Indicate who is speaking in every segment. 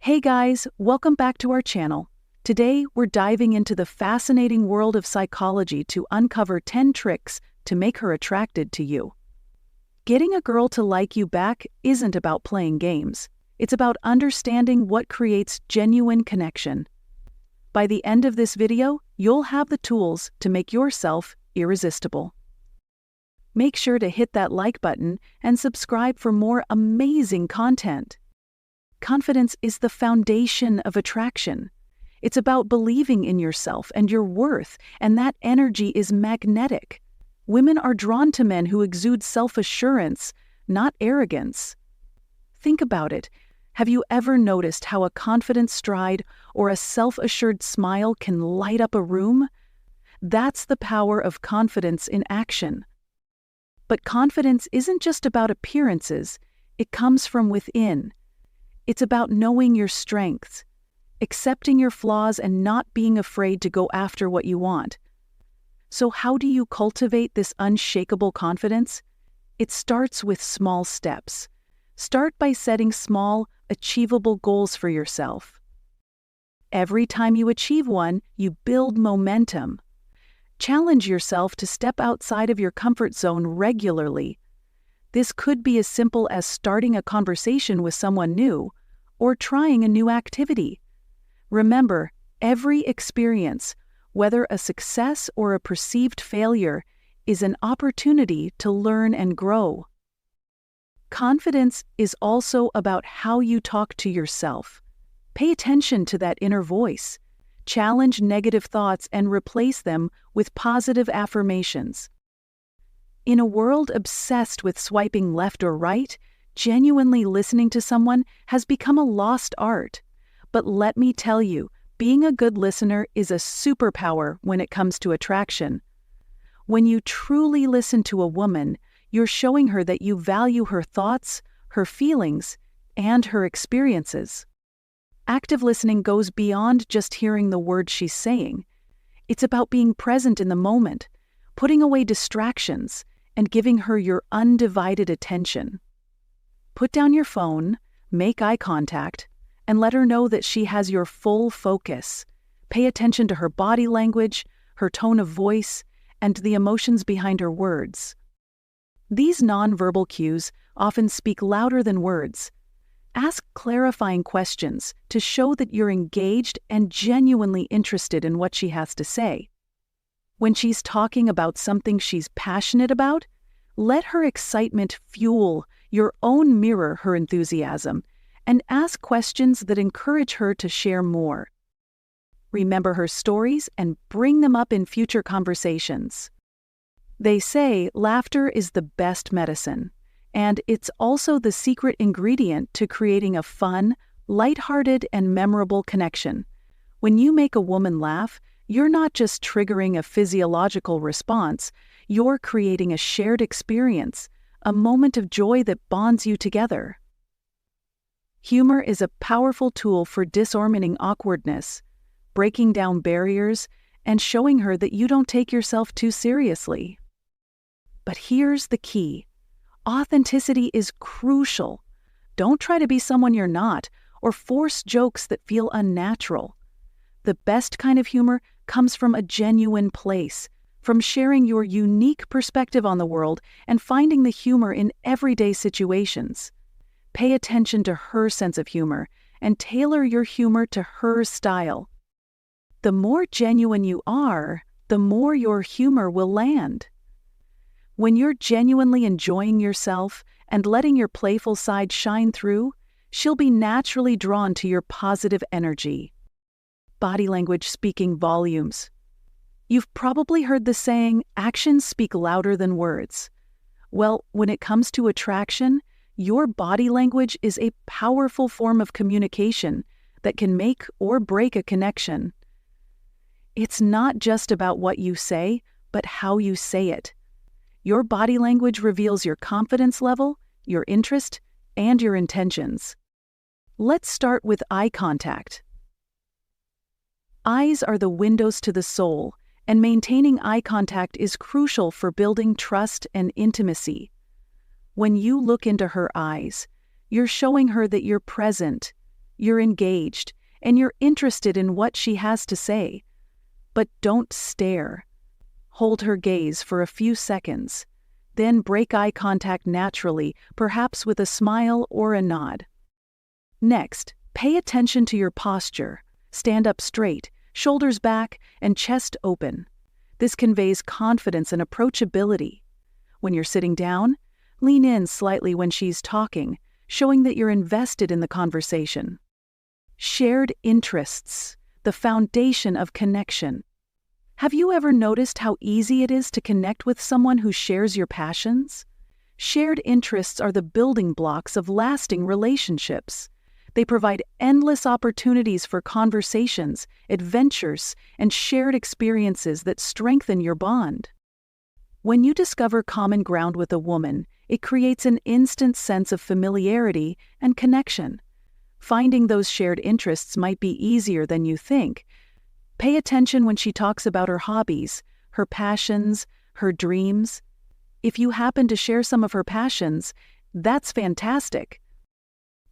Speaker 1: Hey guys, welcome back to our channel. Today, we're diving into the fascinating world of psychology to uncover 10 tricks to make her attracted to you. Getting a girl to like you back isn't about playing games. It's about understanding what creates genuine connection. By the end of this video, you'll have the tools to make yourself irresistible. Make sure to hit that like button and subscribe for more amazing content. Confidence is the foundation of attraction. It's about believing in yourself and your worth, and that energy is magnetic. Women are drawn to men who exude self-assurance, not arrogance. Think about it. Have you ever noticed how a confident stride or a self-assured smile can light up a room? That's the power of confidence in action. But confidence isn't just about appearances. It comes from within. It's about knowing your strengths, accepting your flaws, and not being afraid to go after what you want. So how do you cultivate this unshakable confidence? It starts with small steps. Start by setting small, achievable goals for yourself. Every time you achieve one, you build momentum. Challenge yourself to step outside of your comfort zone regularly. This could be as simple as starting a conversation with someone new, or trying a new activity. Remember, every experience, whether a success or a perceived failure, is an opportunity to learn and grow. Confidence is also about how you talk to yourself. Pay attention to that inner voice. Challenge negative thoughts and replace them with positive affirmations. In a world obsessed with swiping left or right, genuinely listening to someone has become a lost art. But let me tell you, being a good listener is a superpower when it comes to attraction. When you truly listen to a woman, you're showing her that you value her thoughts, her feelings, and her experiences. Active listening goes beyond just hearing the words she's saying. It's about being present in the moment, putting away distractions, and giving her your undivided attention. Put down your phone, make eye contact, and let her know that she has your full focus. Pay attention to her body language, her tone of voice, and the emotions behind her words. These nonverbal cues often speak louder than words. Ask clarifying questions to show that you're engaged and genuinely interested in what she has to say. When she's talking about something she's passionate about, let her excitement fuel your own mirror her enthusiasm, and ask questions that encourage her to share more. Remember her stories and bring them up in future conversations. They say laughter is the best medicine, and it's also the secret ingredient to creating a fun, lighthearted, and memorable connection. When you make a woman laugh, you're not just triggering a physiological response, you're creating a shared experience, a moment of joy that bonds you together. Humor is a powerful tool for disarming awkwardness, breaking down barriers, and showing her that you don't take yourself too seriously. But here's the key. Authenticity is crucial. Don't try to be someone you're not, or force jokes that feel unnatural. The best kind of humor comes from a genuine place, from sharing your unique perspective on the world and finding the humor in everyday situations. Pay attention to her sense of humor and tailor your humor to her style. The more genuine you are, the more your humor will land. When you're genuinely enjoying yourself and letting your playful side shine through, she'll be naturally drawn to your positive energy. Body language speaking volumes. You've probably heard the saying, actions speak louder than words. Well, when it comes to attraction, your body language is a powerful form of communication that can make or break a connection. It's not just about what you say, but how you say it. Your body language reveals your confidence level, your interest, and your intentions. Let's start with eye contact. Eyes are the windows to the soul, and maintaining eye contact is crucial for building trust and intimacy. When you look into her eyes, you're showing her that you're present, you're engaged, and you're interested in what she has to say. But don't stare. Hold her gaze for a few seconds. Then break eye contact naturally, perhaps with a smile or a nod. Next, pay attention to your posture. Stand up straight, shoulders back, and chest open. This conveys confidence and approachability. When you're sitting down, lean in slightly when she's talking, showing that you're invested in the conversation. Shared interests, the foundation of connection. Have you ever noticed how easy it is to connect with someone who shares your passions? Shared interests are the building blocks of lasting relationships. They provide endless opportunities for conversations, adventures, and shared experiences that strengthen your bond. When you discover common ground with a woman, it creates an instant sense of familiarity and connection. Finding those shared interests might be easier than you think. Pay attention when she talks about her hobbies, her passions, her dreams. If you happen to share some of her passions, that's fantastic.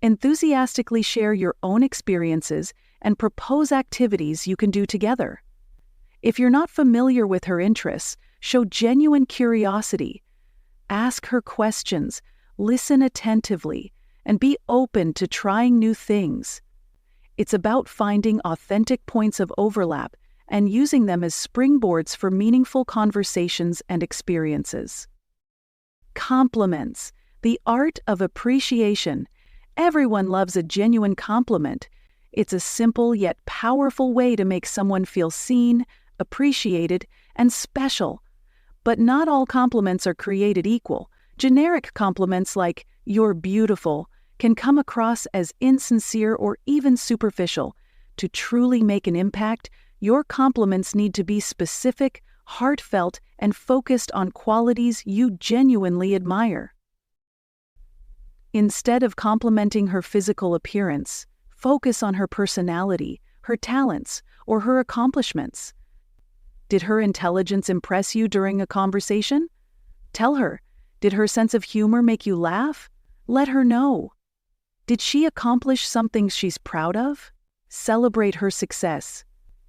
Speaker 1: Enthusiastically share your own experiences and propose activities you can do together. If you're not familiar with her interests, show genuine curiosity. Ask her questions, listen attentively, and be open to trying new things. It's about finding authentic points of overlap and using them as springboards for meaningful conversations and experiences. Compliments, the art of appreciation. Everyone loves a genuine compliment. It's a simple yet powerful way to make someone feel seen, appreciated, and special. But not all compliments are created equal. Generic compliments like, "You're beautiful," can come across as insincere or even superficial. To truly make an impact, your compliments need to be specific, heartfelt, and focused on qualities you genuinely admire. Instead of complimenting her physical appearance, focus on her personality, her talents, or her accomplishments. Did her intelligence impress you during a conversation? Tell her. Did her sense of humor make you laugh? Let her know. Did she accomplish something she's proud of? Celebrate her success.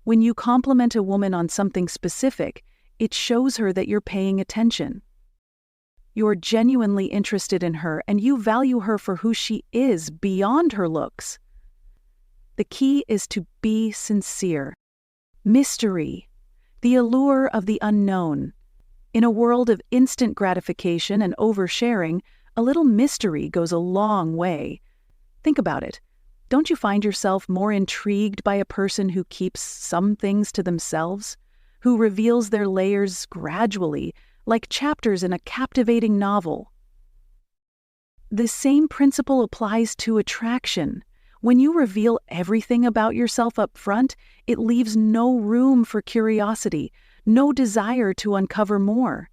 Speaker 1: When you compliment a woman on something specific, it shows her that you're paying attention. You're genuinely interested in her and you value her for who she is beyond her looks. The key is to be sincere. Mystery, the allure of the unknown. In a world of instant gratification and oversharing, a little mystery goes a long way. Think about it. Don't you find yourself more intrigued by a person who keeps some things to themselves, who reveals their layers gradually, like chapters in a captivating novel? The same principle applies to attraction. When you reveal everything about yourself up front, it leaves no room for curiosity, no desire to uncover more.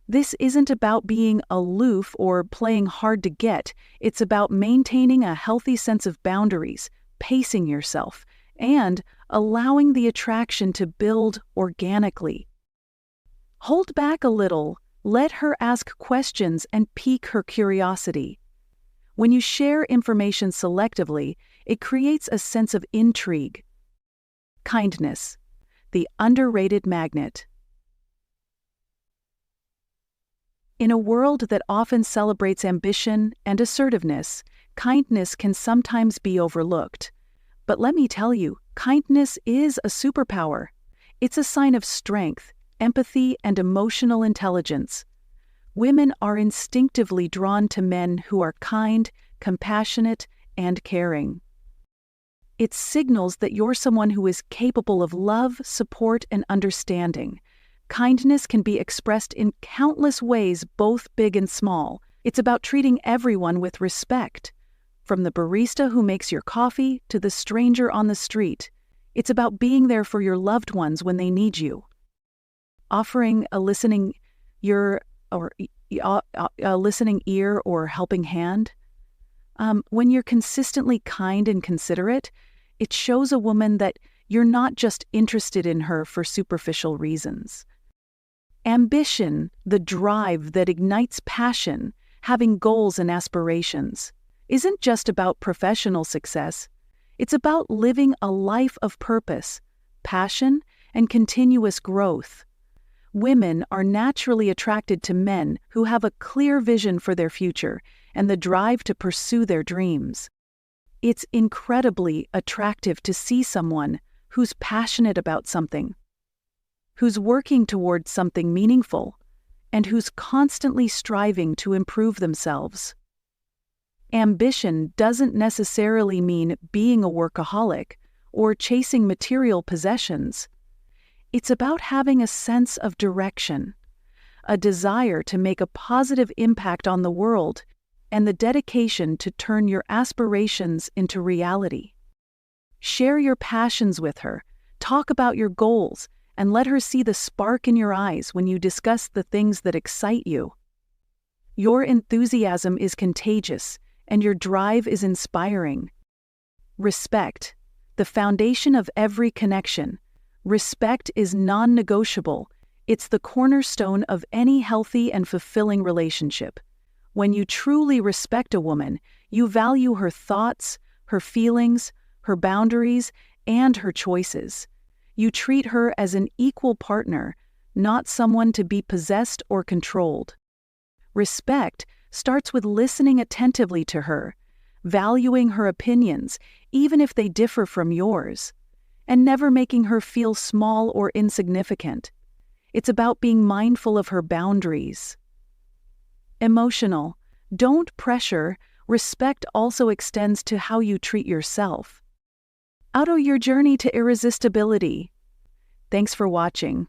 Speaker 1: This isn't about being aloof or playing hard to get. It's about maintaining a healthy sense of boundaries, pacing yourself, and allowing the attraction to build organically. Hold back a little, let her ask questions and pique her curiosity. When you share information selectively, it creates a sense of intrigue. Kindness, the underrated magnet. In a world that often celebrates ambition and assertiveness, kindness can sometimes be overlooked. But let me tell you, kindness is a superpower. It's a sign of strength, empathy, and emotional intelligence. Women are instinctively drawn to men who are kind, compassionate, and caring. It signals that you're someone who is capable of love, support, and understanding. Kindness can be expressed in countless ways, both big and small. It's about treating everyone with respect. From the barista who makes your coffee to the stranger on the street, it's about being there for your loved ones when they need you. Offering a listening ear or helping hand. When you're consistently kind and considerate, it shows a woman that you're not just interested in her for superficial reasons. Ambition, the drive that ignites passion, having goals and aspirations, isn't just about professional success. It's about living a life of purpose, passion, and continuous growth. Women are naturally attracted to men who have a clear vision for their future and the drive to pursue their dreams. It's incredibly attractive to see someone who's passionate about something, who's working towards something meaningful, and who's constantly striving to improve themselves. Ambition doesn't necessarily mean being a workaholic or chasing material possessions. It's about having a sense of direction, a desire to make a positive impact on the world, and the dedication to turn your aspirations into reality. Share your passions with her, talk about your goals, and let her see the spark in your eyes when you discuss the things that excite you. Your enthusiasm is contagious, and your drive is inspiring. Respect, the foundation of every connection. Respect is non-negotiable. It's the cornerstone of any healthy and fulfilling relationship. When you truly respect a woman, you value her thoughts, her feelings, her boundaries, and her choices. You treat her as an equal partner, not someone to be possessed or controlled. Respect starts with listening attentively to her, valuing her opinions, even if they differ from yours, and never making her feel small or insignificant. It's about being mindful of her boundaries. Emotional. Don't pressure. Respect also extends to how you treat yourself. Auto your journey to irresistibility. Thanks for watching.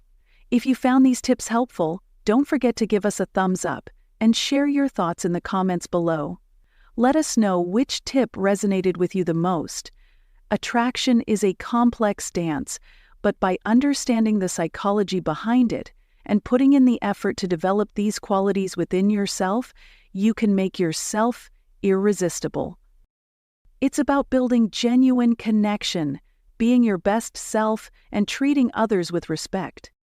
Speaker 1: If you found these tips helpful, don't forget to give us a thumbs up and share your thoughts in the comments below. Let us know which tip resonated with you the most. Attraction is a complex dance, but by understanding the psychology behind it and putting in the effort to develop these qualities within yourself, you can make yourself irresistible. It's about building genuine connection, being your best self, and treating others with respect.